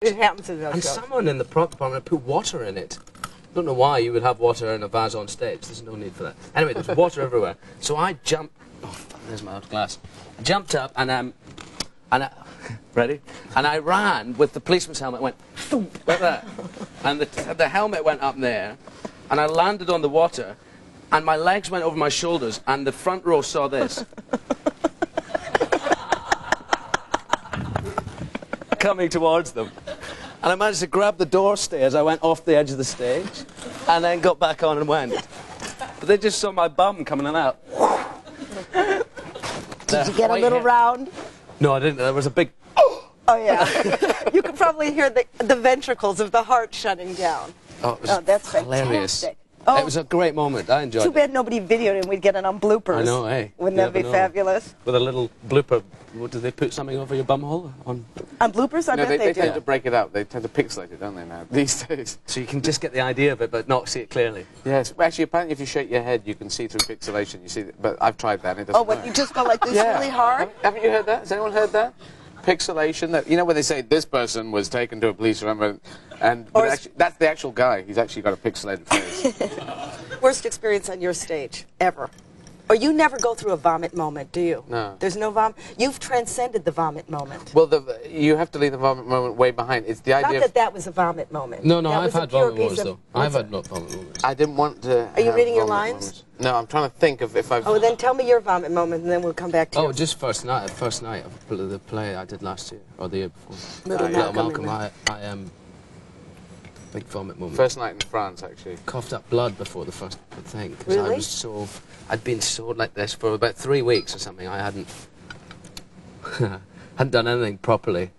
It happens in those And shows. someone in the prop department put water in it. I don't know why you would have water in a vase on stage. There's no need for that. Anyway, there's water everywhere. So I jumped. Oh, fuck, there's my old glass. I jumped up and ready? And I ran with the policeman's helmet. Went thump, like that, and the helmet went up there, and I landed on the water, and my legs went over my shoulders, and the front row saw this. Coming towards them. And I managed to grab the door stairs. I went off the edge of the stage and then got back on and went. But they just saw my bum coming out. Did you get a little round? No, I didn't. There was a big... Oh, yeah. You could probably hear the ventricles of the heart shutting down. Oh, it was that's hilarious. fantastic. Oh, it was a great moment. I enjoyed it. Too bad nobody videoed it and we'd get it on bloopers. I know, eh? Wouldn't that be fabulous? With a little blooper. What, did they put something over your bumhole? On bloopers? I bet they they do. tend to break it up. They tend to pixelate it, don't they, now, these days? So you can just get the idea of it, but not see it clearly. Yes. Well, actually, apparently, if you shake your head, you can see through pixelation. You see, but I've tried that, and it doesn't Oh, what, work. you just go like this really hard? Haven't you heard that? Has anyone heard that? Pixelation. That, you know when they say this person was taken to a police room, and actually, that's the actual guy. He's actually got a pixelated face. Worst experience on your stage, ever? Or you never go through a vomit moment, do you? No. There's no vomit? You've transcended the vomit moment. Well, you have to leave the vomit moment way behind. It's the idea. Not that that was a vomit moment. No, that I've was a had pure vomit piece moments, of- though. I've had not vomit moments. I didn't want to. Are you have reading your vomit lines? moments. No, I'm trying to think of if I've. Oh, then tell me your vomit moment, and then we'll come back to Oh, you. just first night of the play I did last year, or the year before. Little Malcolm. I big vomit moment. First night in France, actually. Coughed up blood before the first thing. 'Cause Really? I was I'd been so like this for about 3 weeks or something. I hadn't done anything properly.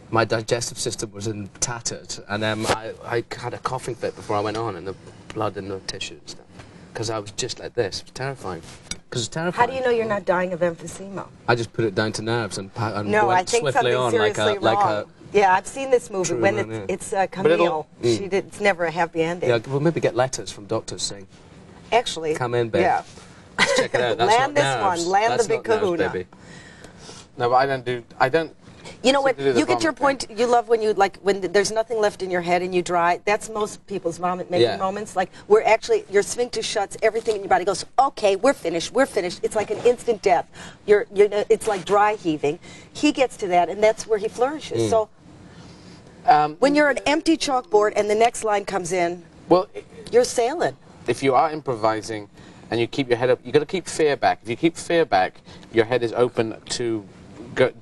My digestive system was in tattered, and I had a coughing fit before I went on, and the blood in the tissue and stuff. Because I was just like this. It was terrifying. Because it's terrifying. How do you know you're not dying of emphysema? I just put it down to nerves and No, I went think swiftly something's on seriously wrong. Yeah, I've seen this movie True, when yeah. it's Camille. It's never a happy ending. Yeah, we'll maybe get letters from doctors saying, Actually, come in, babe. Yeah. Let's check it out. That's Land not this nerves. one. Land That's the big not nerves, kahuna. baby. No, but I don't. You know what? to do the You get your vomit point. You love when there's nothing left in your head and you dry. That's most people's vomit-making moments. Like where actually your sphincter shuts, everything in your body goes. Okay, we're finished. We're finished. It's like an instant death. It's like dry heaving. He gets to that, and that's where he flourishes. So when you're an empty chalkboard and the next line comes in, Well, you're sailing. if you are improvising and you keep your head up, you've got to keep fear back. If you keep fear back, your head is open to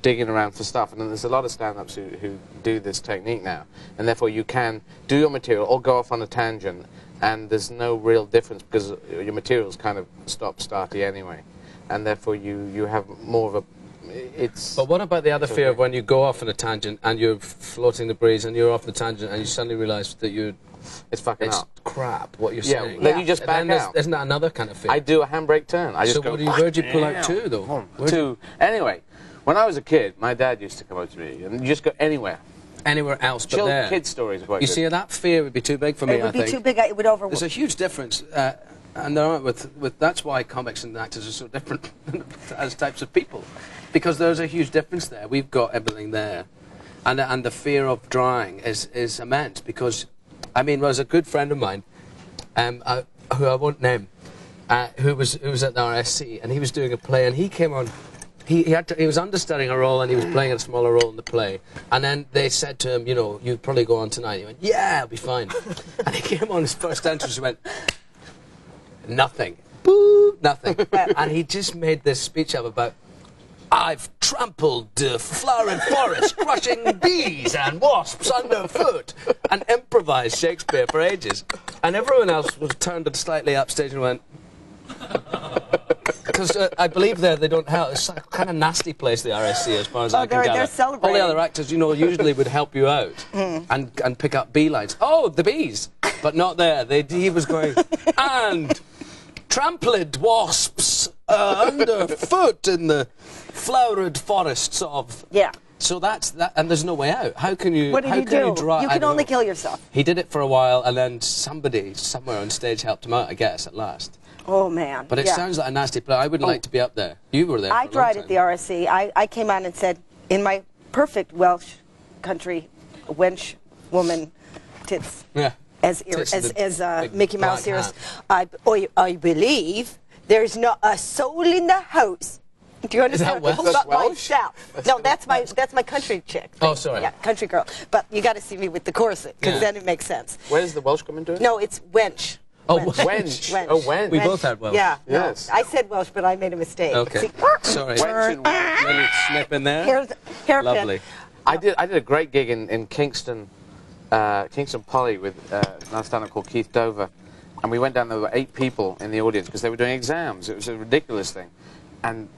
digging around for stuff. And then there's a lot of stand-ups who do this technique now. And therefore you can do your material or go off on a tangent, and there's no real difference because your material's kind of stop-starty anyway. And therefore you have more of a... But what about the other fear of when you go off on a tangent and you're floating the breeze and you're off the tangent and you suddenly realise that it's fucking it's up. crap what you're saying. Then you just back And then out. isn't that another kind of fear? I do a handbrake turn. I just go... where'd you pull out to, though? Anyway, when I was a kid, my dad used to come up to me, and you just go anywhere. Anywhere else but there. Kid stories are quite You good. see, that fear would be too big for me, It would I be think. too big. It would overwhelm. There's a huge difference, and there are that's why comics and actors are so different as types of people, because there's a huge difference there. We've got everything there, and the fear of drying is immense. Because, I mean, there was a good friend of mine, who I won't name, who was at the RSC, and he was doing a play, and he came on. He was understudying a role, and he was playing a smaller role in the play. And then they said to him, you know, you'll probably go on tonight. He went, yeah, I'll be fine. And he came on his first entrance, he went, nothing. Boo, nothing. And he just made this speech up about, I've trampled the flowering forest, crushing bees and wasps underfoot, and improvised Shakespeare for ages. And everyone else was turned slightly upstage and went, because I believe they don't help. It's a kind of nasty place, the RSC, as far as I can gather. They're celebrating. All the other actors, you know, usually would help you out and pick up bee lines. Oh, the bees! But not there. He was going, and trampled wasps underfoot in the flowered forests of... Yeah. So that's that, and there's no way out. How can you? What did how he can do? You, draw, you I can don't only know. kill yourself. He did it for a while, and then somebody somewhere on stage helped him out, I guess, at last. Oh, man. But it sounds like a nasty play. I would like to be up there. You were there. I tried at the RSC. I came on and said, in my perfect Welsh country wench, woman, tits. Yeah. As Mickey Mouse ears. I believe there's not a soul in the house. Do you understand? Welsh? But Welsh? myself. No, that's my country chick. Oh, sorry. Yeah, country girl. But you got to see me with the corset, because then it makes sense. Where does the Welsh come into it? No, it's wench. Oh, Wench. Wench. Oh, wench. We both had Welsh. Yeah. Yes. No, I said Welsh, but I made a mistake. Okay. See, Sorry. Wench and Welsh. Little snip in there. hairpin. Lovely. I did a great gig in Kingston, Kingston Poly with another stand-up called Keith Dover, and we went down. There were 8 people in the audience because they were doing exams. It was a ridiculous thing, and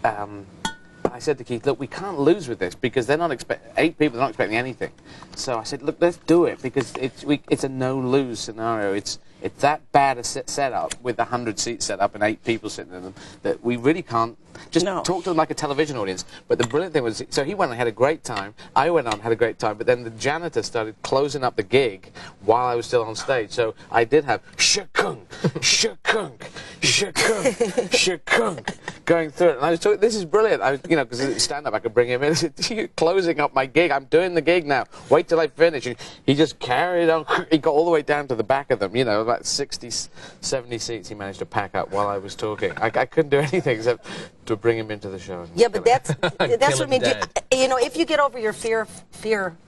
I said to Keith, "Look, we can't lose with this because they're not 8 people. They're not expecting anything." So I said, "Look, let's do it because it's a no-lose scenario. It's that bad a setup with 100 seats set up and 8 people sitting in them that we really can't just talk to them like a television audience." But the brilliant thing was, so he went and had a great time. I went on and had a great time. But then the janitor started closing up the gig while I was still on stage. So I did have shakunk, shakunk, shakunk, shakunk going through it. And I was talking, this is brilliant. I was, because it's stand-up, I could bring him in. I said, "You're closing up my gig. I'm doing the gig now. Wait till I finish." And he just carried on. He got all the way down to the back of them, about 60, 70 seats he managed to pack up while I was talking. I couldn't do anything except to bring him into the show. Yeah, but that's what I mean. dead. If you get over your fear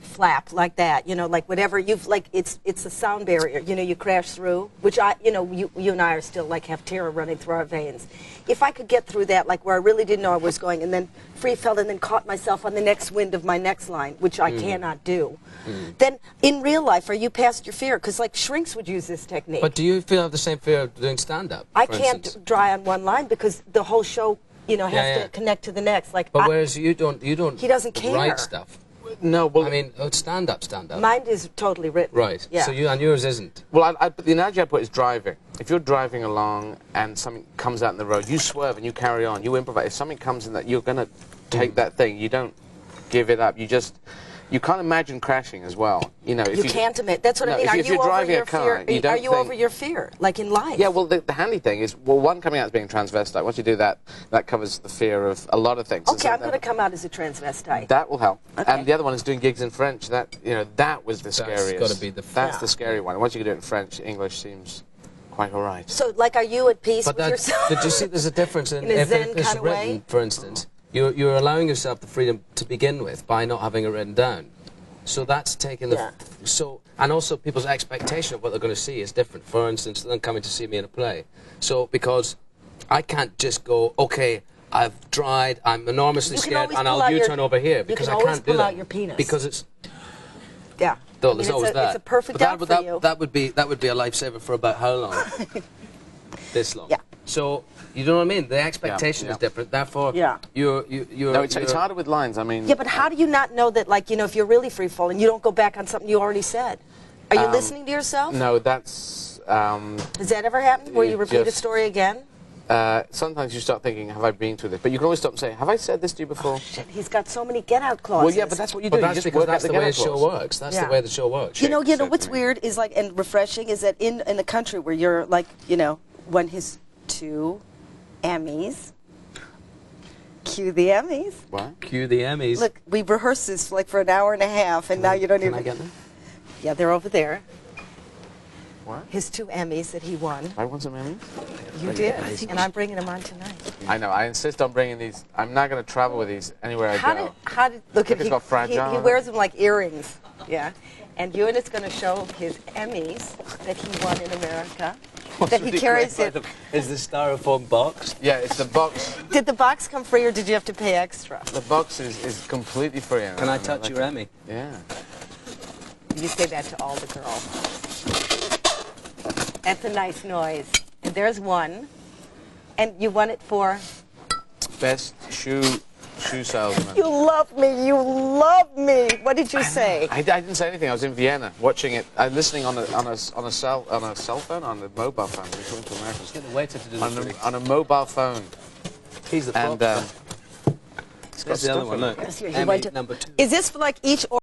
flap like that, like whatever it's a sound barrier. You crash through, which you and I are still have terror running through our veins. If I could get through that, where I really didn't know I was going, and then free fell and then caught myself on the next wind of my next line, which I cannot do, then in real life, are you past your fear? Because shrinks would use this technique. But do you feel the same fear of doing stand-up? I can't dry on one line because the whole show, has to connect to the next. But whereas you don't. He doesn't care. Write stuff. No, well, I mean, stand-up. Mine is totally written. Right. Yeah. So and yours isn't. Well, the analogy I put is driving. If you're driving along and something comes out in the road, you swerve and you carry on. You improvise. If something comes in that you're going to take that thing, you don't give it up. You can't imagine crashing as well. You can't admit. That's what I mean. If you're driving a car, you don't are you over your fear, like in life? Yeah. Well, the handy thing is, one coming out as being transvestite. Once you do that, that covers the fear of a lot of things. Okay, I'm going to come out as a transvestite. That will help. Okay. And the other one is doing gigs in French. That that was the scariest. That's got to be the. That's the scary one. Once you can do it in French, English seems quite all right. So, are you at peace with yourself? Did you see there's a difference in a if Zen it's kind of written, way? for instance? You're allowing yourself the freedom to begin with by not having it written down. So that's taking and also people's expectation of what they're going to see is different. For instance, than coming to see me in a play. So because I can't just go, okay, I've tried, I'm enormously scared, and I'll U-turn over here because I can't do that. You can always pull out your penis. Because it's there's always that. It's a perfect but out for you. That would be a lifesaver for about how long? This long. Yeah. So you know what I mean? The expectation is different. Therefore, you're No, it's harder with lines. I mean. Yeah, but how do you not know that, if you're really free falling, you don't go back on something you already said? Are you listening to yourself? No, that's. Has that ever happened where you repeat a story again? Sometimes you start thinking, have I been through this? But you can always stop and say, have I said this to you before? Oh, shit, he's got so many get-out clauses. Well, yeah, but that's what you do. But You that's just work out that's the way the show clause. works. That's the way the show works. You know what's weird is and refreshing is that in a country where you're won his 2 Emmys. Cue the Emmys. What? Cue the Emmys. Look, we rehearsed this for an hour and a half, and now you don't even. Can I get them? Yeah, they're over there. What? His 2 Emmys that he won. I want some Emmys? You did, and I'm bringing them on tonight. I know. I insist on bringing these. I'm not going to travel with these anywhere I go. How did look at It's got fragile. He wears them like earrings. Yeah, and Ewan is going to show his Emmys that he won in America. That he carries it. Is the styrofoam box? Yeah, it's the box. Did the box come free or did you have to pay extra? The box is completely free. Can I touch your Emmy? Yeah. You say that to all the girls. That's a nice noise. And there's one. And you won it for? Best shoe salesman. You love me. You love me. What did you say? I didn't say anything. I was in Vienna watching it. I'm listening on a cell phone, on a mobile phone. We're talking to Americans. Get the waiter to do this. On a mobile phone. He's the And There's the other one. Look. He Emmy went to- number 2. Is this for each